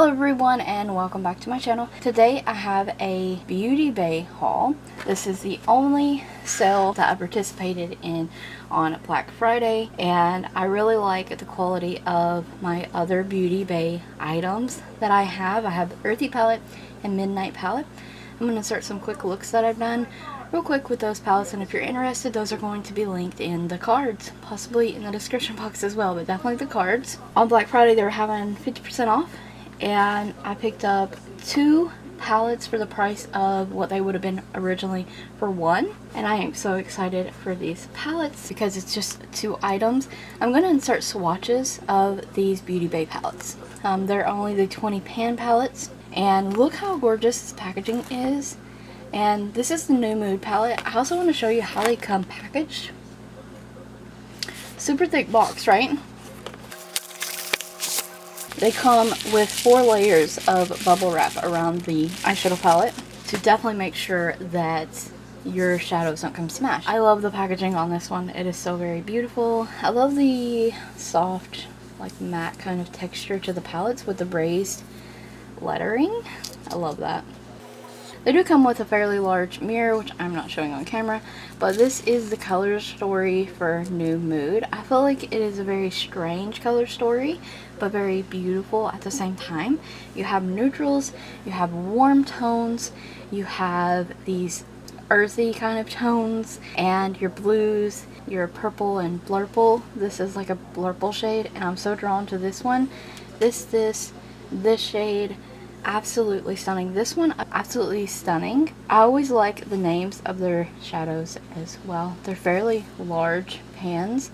Hello everyone and welcome back to my channel. Today I have a Beauty Bay haul. This is the only sale that I participated in on Black Friday, and I really like the quality of my other Beauty Bay items that I have. I have the Earthy palette and Midnight palette. I'm going to insert some quick looks that I've done real quick with those palettes, and if you're interested, those are going to be linked in the cards, possibly in the description box as well, but definitely the cards. On Black Friday they were having 50% off, and I picked up 2 palettes for the price of what they would have been originally for one, and I am so excited for these palettes because it's just 2 items. I'm going to insert swatches of these Beauty Bay palettes. They're only the 20 pan palettes, and look how gorgeous this packaging is. And this is the New Mood palette. I also want to show you how they come packaged. Super thick box, right? They come with 4 layers of bubble wrap around the eyeshadow palette to definitely make sure that your shadows don't come smashed. I love the packaging on this one. It is so very beautiful. I love the soft, like matte kind of texture to the palettes with the raised lettering. I love that. They do come with a fairly large mirror, which I'm not showing on camera, but this is the color story for New Mood. I feel like it is a very strange color story, but very beautiful at the same time. You have neutrals, you have warm tones, you have these earthy kind of tones, and your blues, your purple and blurple. This is like a blurple shade, and I'm so drawn to this one. This shade, absolutely stunning. This one, absolutely stunning. I always like the names of their shadows as well. They're fairly large pans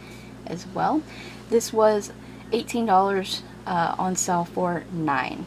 as well. This was $18 on sale for $9.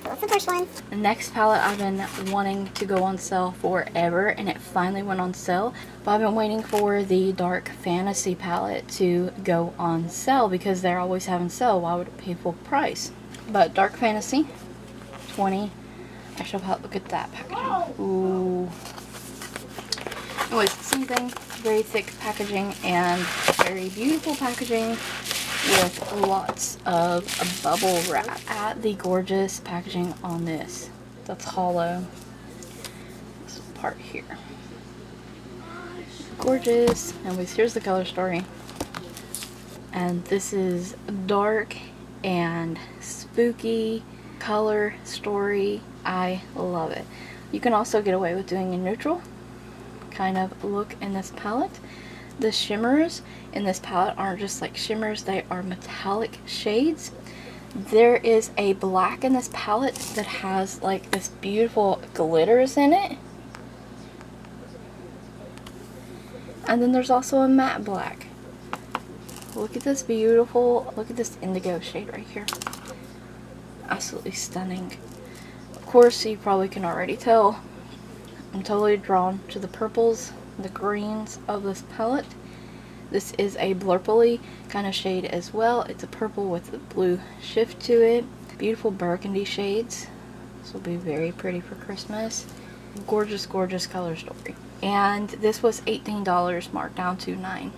That's the first one. The next palette I've been wanting to go on sale forever, and it finally went on sale. But I've been waiting for the Dark Fantasy palette to go on sale because they're always having sale. Why would it pay full price? But Dark Fantasy, 20 eyeshadow palette. Look at that packaging. Ooh. Anyways, same thing. Very thick packaging and very beautiful packaging, with lots of bubble wrap. At the gorgeous packaging on this that's hollow. This part here, gorgeous. And here's the color story, and this is dark and spooky color story. I love it. You can also get away with doing a neutral kind of look in this palette. The shimmers in this palette aren't just like shimmers, they are metallic shades. There is a black in this palette that has like this beautiful glitters in it. And then there's also a matte black. Look at this beautiful, look at this indigo shade right here. Absolutely stunning. Of course, you probably can already tell, I'm totally drawn to the purples, the greens of this palette. This is a blurply kind of shade as well. It's a purple with a blue shift to it. Beautiful burgundy shades. This will be very pretty for Christmas. Gorgeous, gorgeous color story. And this was $18, marked down to $9.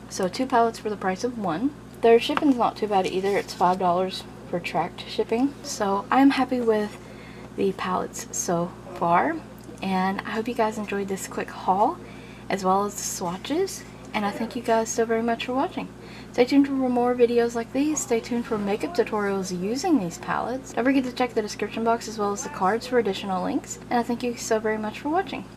So 2 palettes for the price of 1. Their shipping's not too bad either. It's $5 for tracked shipping. So I'm happy with the palettes so far, and I hope you guys enjoyed this quick haul as well as the swatches, and I thank you guys so very much for watching. Stay tuned for more videos like these. Stay tuned for makeup tutorials using these palettes. Don't forget to check the description box as well as the cards for additional links, and I thank you so very much for watching.